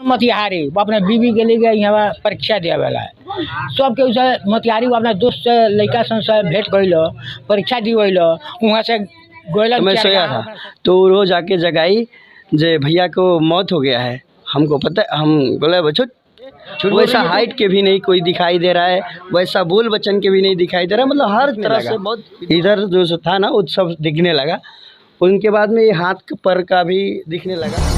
मोतिहारी वो अपने बीवी के लिए यहाँ परीक्षा दिया वाला है। सबके उसे मोतिहारी वो अपना दोस्त से लड़का से भेंट कइलो, परीक्षा दी वहीलो, वहाँ से गोयलन। मैं सोया था तो रोज आके जगाई जे भैया को मौत हो गया है। हमको पता, हम बोले बच्चों वैसा हाइट के भी नहीं कोई दिखाई दे रहा है, वैसा बोल बच्चन के भी नहीं दिखाई दे रहा है, मतलब हर तरह से बहुत इधर जो था ना वो सब दिखने लगा। उनके बाद में ये हाथ पर का भी दिखने लगा।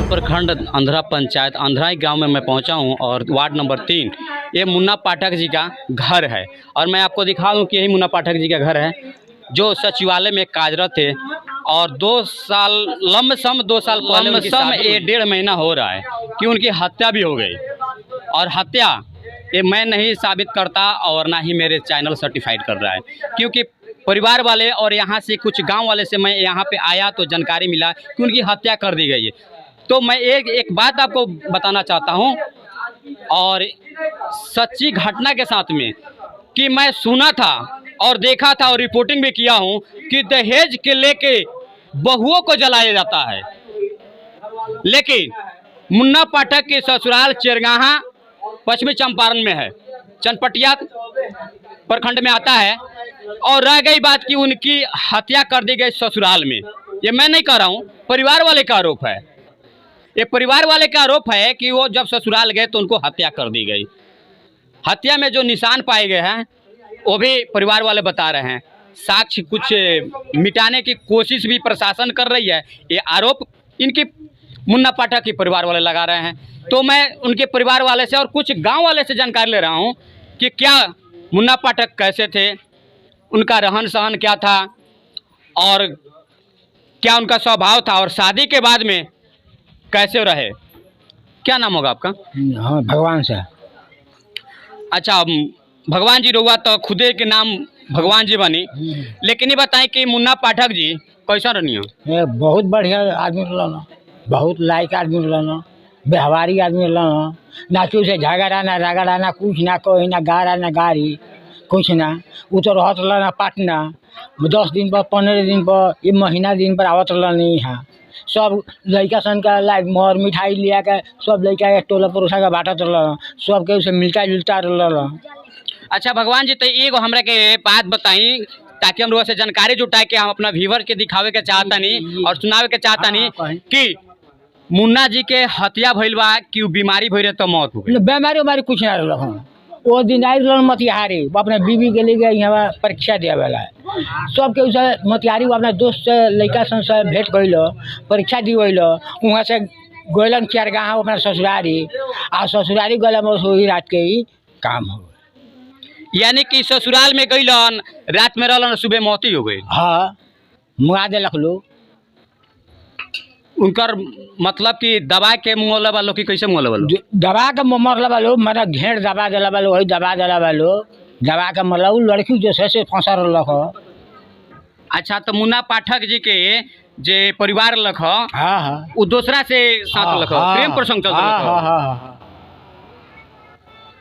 प्रखंड अंधरा पंचायत अंधरा गांव में मैं पहुंचा हूं और वार्ड नंबर 3 ये मुन्ना पाठक जी का घर है। और मैं आपको दिखा दूं कि यही मुन्ना पाठक जी का घर है जो सचिवालय में कार्यरत थे। और 2 साल लमसम 2 साल पहले लमसम 1.5 महीना हो रहा है कि उनकी हत्या भी हो गई। और हत्या ये मैं नहीं साबित करता और ना ही मेरे चैनल सर्टिफाइड कर रहा है, क्योंकि परिवार वाले और यहाँ से कुछ गांव वाले से मैं यहाँ पे आया तो जानकारी मिला कि उनकी हत्या कर दी गई है। तो मैं एक बात आपको बताना चाहता हूँ और सच्ची घटना के साथ में कि मैं सुना था और देखा था और रिपोर्टिंग भी किया हूँ कि दहेज के लेके बहुओं को जलाया जाता है। लेकिन मुन्ना पाठक के ससुराल चिरगाहा पश्चिमी चंपारण में है, चनपटिया प्रखंड में आता है। और रह गई बात कि उनकी हत्या कर दी गई ससुराल में, ये मैं नहीं कह रहा हूँ, परिवार वाले का आरोप है। ये परिवार वाले का आरोप है कि वो जब ससुराल गए तो उनको हत्या कर दी गई। हत्या में जो निशान पाए गए हैं वो भी परिवार वाले बता रहे हैं। साक्ष्य कुछ मिटाने की कोशिश भी प्रशासन कर रही है, ये आरोप इनकी मुन्ना पाठक के परिवार वाले लगा रहे हैं। तो मैं उनके परिवार वाले से और कुछ गांव वाले से जानकारी ले रहा हूं कि क्या मुन्ना पाठक कैसे थे, उनका रहन सहन क्या था और क्या उनका स्वभाव था, और शादी के बाद में कैसे रहे। क्या नाम होगा आपका? हाँ, भगवान से। अच्छा, भगवान जी रहुआ तो खुदे के नाम भगवान जी बनी, लेकिन ये बताएं कि मुन्ना पाठक जी कैसा रनिया? बहुत बढ़िया आदमी रहना, बहुत लायक आदमी रहना, व्यवहारी आदमी रहना, ना क्यों से झगड़ा ना रगड़ा ना कुछ ना कोई ना गारा ना गाड़ी कुछ ना। वो तो रहत रहना पटना 10 दिन पर 15 दिन पर ये महीना दिन पर आवत रहनी। यहाँ सब लड़का सन का लाइक मोर मिठाई लिया के सब लड़का के टोला पड़ोसा का बांटत रह, सबके उसे मिलता जुलता रह। अच्छा भगवान जी, तो एगो हमरा के बात बताई ताकि हम लोग से जानकारी जुटाए के हम अपना व्यूवर के दिखावे के चाहता नहीं और सुनावे के चाहता नहीं कि मुन्ना जी के हत्या भइल बा कि बीमारी भइल तो मौत हो गई। बीमारी उमारी कुछ ना रहा। वो दिन आई रहा मोतिहारी वो अपने बीवी के लिए यहाँ परीक्षा दिया वाला है। सबके उसे मोतिहारी वो अपना दोस्त से लड़का से भेंट कइलो, परीक्षा दी वहीलो, वहाँ से गोयलन चिरगाहा अपना ससुरारी आ ससुरारी गला में वही रात के ही काम हो। यानी कि ससुराल में गइलन, रात में रहलन, सुबह मौती हो गई। हाँ, मुआ देलक लोग। उनकर मतलब कि दबा के मुँह वालों की कैसे मुँह वालों? दबा के मरल वालो, मतलब घेर दबा दिला वालो, वही दबा दिला वालो, दबा के मरल। उ लड़की जैसे से फंसा रख। अच्छा, तो मुन्ना पाठक जी के जे परिवार लख, हाँ हाँ, वो दूसरा से साथ लख, प्रेम प्रसंग चल रहा।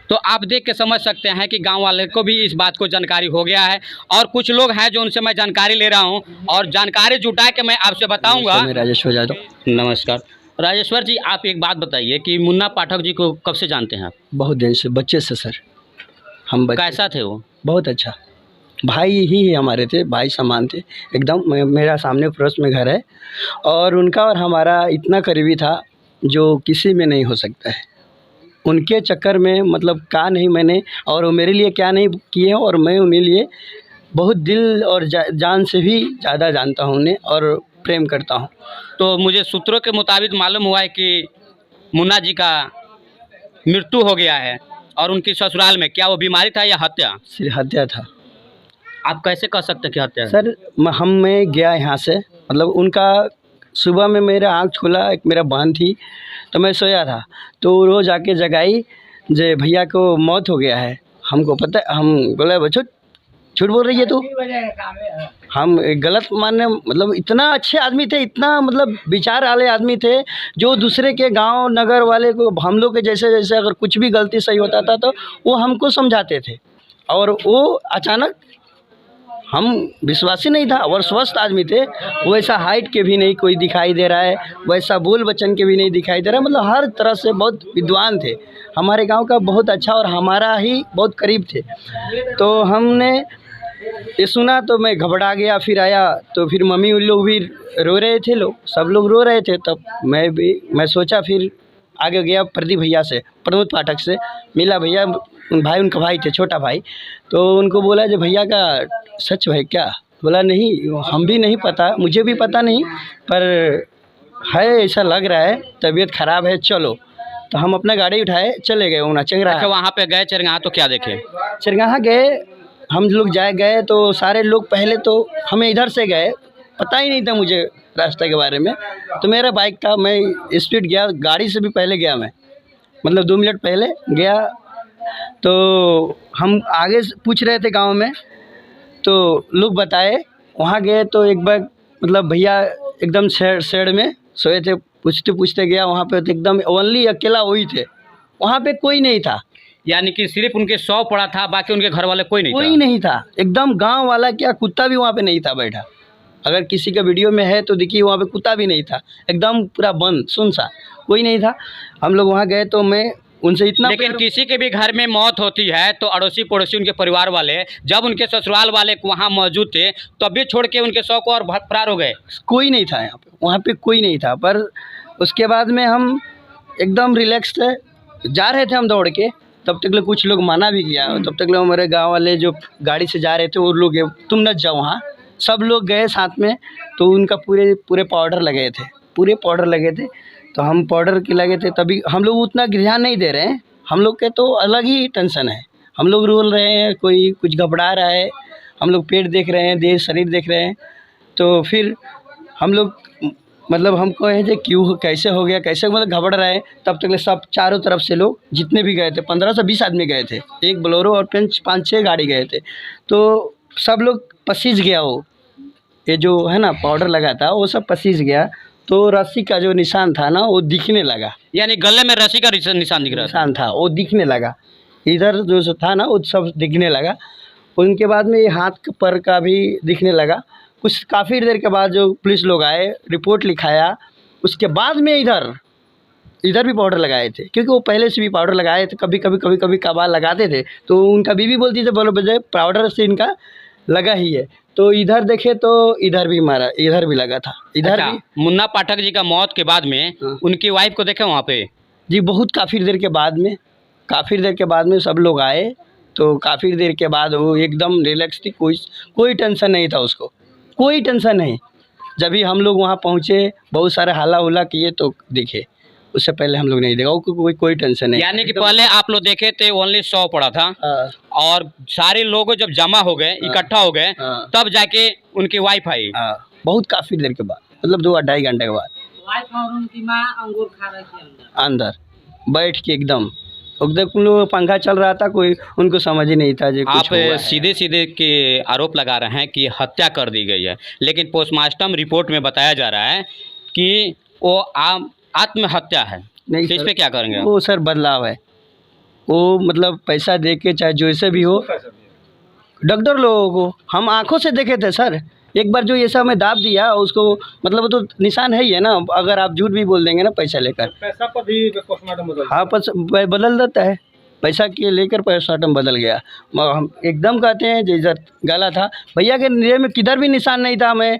तो आप देख के समझ सकते हैं कि गांव वाले को भी इस बात को जानकारी हो गया है। और कुछ लोग हैं जो उनसे मैं जानकारी ले रहा हूं और जानकारी जुटा के मैं आपसे बताऊंगा। राजेश्वर यादव। नमस्कार राजेश्वर जी, आप एक बात बताइए कि मुन्ना पाठक जी को कब से जानते हैं आप? बहुत दिन से, बच्चे से सर। हम कैसा थे वो? बहुत अच्छा भाई ही हमारे थे, भाई समान थे एकदम। मेरा सामने पड़ोस में घर है और उनका और हमारा इतना करीबी था जो किसी में नहीं हो सकता है। उनके चक्कर में मतलब क्या नहीं मैंने, और वो मेरे लिए क्या नहीं किए, और मैं उन्हें लिए बहुत दिल और जान से भी ज़्यादा जानता हूँ उन्हें और प्रेम करता हूँ। तो मुझे सूत्रों के मुताबिक मालूम हुआ है कि मुन्ना जी का मृत्यु हो गया है। और उनकी ससुराल में क्या वो बीमारी था या हत्या? सिर्फ हत्या था। आप कैसे कह सकते हैं कि हत्या? सर मैं गया यहाँ से, मतलब उनका सुबह में मेरा आँख खुला, एक मेरा बहन थी तो मैं सोया था तो रोज़ आके जगाई जे भैया को मौत हो गया है। हमको पता, हम बोले बच्चों झूठ बोल रही है तू। हम गलत मानने, मतलब इतना अच्छे आदमी थे, इतना मतलब विचार वाले आदमी थे जो दूसरे के गांव नगर वाले को, हम लोग के जैसे अगर कुछ भी गलती सही होता था तो वो हमको समझाते थे। और वो अचानक हम विश्वासी नहीं था और स्वस्थ आदमी थे। वैसा हाइट के भी नहीं कोई दिखाई दे रहा है, वैसा बोल बचन के भी नहीं दिखाई दे रहा है, मतलब हर तरह से बहुत विद्वान थे। हमारे गांव का बहुत अच्छा और हमारा ही बहुत करीब थे। तो हमने ये सुना तो मैं घबरा गया, फिर आया तो फिर मम्मी उन लोग भी रो रहे थे, लोग सब लोग रो रहे थे। तब मैं सोचा, फिर आगे गया प्रदीप भैया से, प्रमोद पाठक से मिला। भैया भाई उनका भाई थे, छोटा भाई। तो उनको बोला जो भैया का सच है क्या? बोला नहीं, हम भी नहीं पता, मुझे भी पता नहीं, पर है ऐसा लग रहा है, तबीयत ख़राब है, चलो। तो हम अपना गाड़ी उठाए चले गए उना चंगरा। अच्छा, वहाँ पे गए चरगाह तो क्या देखे? चरगाह गए, हम लोग गए तो सारे लोग पहले तो हमें इधर से गए, पता ही नहीं था मुझे रास्ते के बारे में। तो मेरा बाइक था, मैं स्पीड गया, गाड़ी से भी पहले गया मैं, मतलब 2 मिनट पहले गया। तो हम आगे पूछ रहे थे गांव में, तो लोग बताए। वहाँ गए तो एक बार मतलब भैया एकदम शेड में सोए थे। पूछते पूछते गया वहाँ पे, तो एकदम ओनली अकेला वही थे, वहाँ पे कोई नहीं था। यानी कि सिर्फ उनके 100 पड़ा था, बाकी उनके घर वाले कोई नहीं था। एकदम गांव वाला क्या, कुत्ता भी वहाँ पे नहीं था बैठा। अगर किसी का वीडियो में है तो देखिए, वहाँ पे कुत्ता भी नहीं था, एकदम पूरा बंद सुनसा, कोई नहीं था। हम लोग वहाँ गए तो मैं उनसे इतना, लेकिन किसी के भी घर में मौत होती है तो अड़ोसी पड़ोसी उनके परिवार वाले, जब उनके ससुराल वाले वहाँ मौजूद थे तब भी छोड़ के उनके 100 को और फरार हो गए। कोई नहीं था यहाँ पे, वहाँ पे कोई नहीं था। पर उसके बाद में हम एकदम रिलैक्स थे, जा रहे थे हम दौड़ के। तब तक कुछ लोग माना भी गया, तब तक हमारे गांव वाले जो गाड़ी से जा रहे थे वो लोग, तुम न जाओ वहाँ। सब लोग गए साथ में, तो उनका पूरे पाउडर लगे थे, पूरे पाउडर लगे थे। तो हम पाउडर के लगे थे, तभी हम लोग उतना ध्यान नहीं दे रहे हैं। हम लोग के तो अलग ही टेंशन है, हम लोग रोल रहे हैं, कोई कुछ घबरा रहा है, हम लोग पेट देख रहे हैं, देह शरीर देख रहे हैं। तो फिर हम लोग मतलब हमको है जो क्यों कैसे हो गया, कैसे मतलब घबरा रहे हैं। तब तक सब चारों तरफ से लोग जितने भी गए थे, 15 से 20 आदमी गए थे, एक बोलेरो और 5-6 गाड़ी गए थे। तो सब लोग पसीज गया, वो ये जो है ना पाउडर लगा था वो सब पसीज गया। तो रस्सी का जो निशान था ना वो दिखने लगा, यानी गले में रस्सी का निशान दिख रहा निशान था, वो दिखने लगा। इधर जो था ना वो सब दिखने लगा। उनके बाद में ये हाथ पर का भी दिखने लगा। कुछ काफ़ी देर के बाद जो पुलिस लोग आए, रिपोर्ट लिखाया, उसके बाद में इधर भी पाउडर लगाए थे, क्योंकि वो पहले से भी पाउडर लगाए थे, कभी कभार लगाते थे। तो उनका बीवी बोलती थी बोलो बजे पाउडर से इनका लगा ही है। तो इधर देखे तो इधर भी मारा, इधर भी लगा था, इधर अच्छा, भी। मुन्ना पाठक जी का मौत के बाद में उनकी वाइफ को देखे वहाँ पे? जी बहुत काफ़ी देर के बाद में सब लोग आए। तो काफ़ी देर के बाद वो एकदम रिलैक्स थी, कोई टेंशन नहीं था उसको, कोई टेंशन नहीं। जब भी हम लोग वहाँ पहुँचे, बहुत सारे हाला उला किए तो दिखे, उससे पहले हम लोग नहीं देखा, कोई टेंशन नहीं। यानी कि पहले आप लोग देखे थे ओनली 100 पड़ा था, और सारे लोग जब जमा हो गए, इकट्ठा हो गए, तब जाके उनकी वाइफ आई। बहुत काफ़ी देर के बाद, मतलब 2-2.5 घंटे के बाद। वाइफ और उनकी माँ अंगूर खा रही थी अंदर बैठ के, एकदम उन लोग पंखा चल रहा था, कोई उनको समझ ही नहीं था जो आप सीधे सीधे के आरोप लगा रहे हैं कि हत्या कर दी गई है, लेकिन पोस्टमार्टम रिपोर्ट में बताया जा रहा है कि वो आत्महत्या है। नहीं, इस पे क्या करेंगे? वो सर बदलाव है, वो मतलब पैसा दे के चाहे जैसे भी हो, डॉक्टर लोगों को हम आंखों से देखे थे सर। एक बार जो ये सब हमें दाब दिया उसको, मतलब वो तो निशान है ही है ना। अगर आप झूठ भी बोल देंगे ना पैसा लेकर, पैसा पर भी पोस्टमार्टम बदल देता है, पैसा के लेकर पोस्टमार्टम बदल गया। हम एकदम कहते हैं जैसा गला था, भैया के देह में किधर भी निशान नहीं था। हमें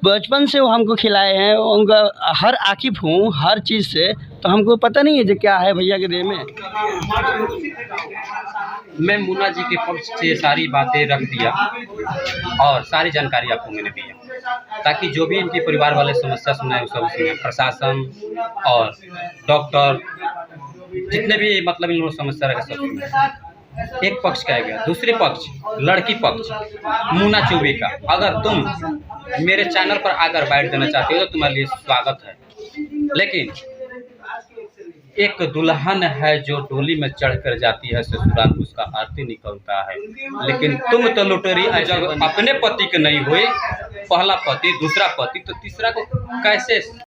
बचपन से वो हमको खिलाए हैं, उनका हर आकिफ हूँ हर चीज़ से, तो हमको पता नहीं है जो क्या है भैया के देह में। मैं मुन्ना जी के पक्ष से सारी बातें रख दिया और सारी जानकारी आपको मैंने दी है, ताकि जो भी इनके परिवार वाले समस्या सुनाए वो सब सुने। प्रशासन और डॉक्टर जितने भी मतलब इन लोगों समस्या रखे सब सुने। एक पक्ष कहा गया, दूसरे पक्ष लड़की पक्ष मुन्ना चौबे का। अगर तुम मेरे चैनल पर आकर बैठ देना चाहते हो तो तुम्हारे लिए स्वागत है, लेकिन एक दुल्हन है जो डोली में चढ़कर जाती है ससुराल, उसका आरती निकलता है। लेकिन तुम तो लुटेरी, जब अपने पति के नहीं हुए, पहला पति दूसरा पति तो तीसरा को कैसे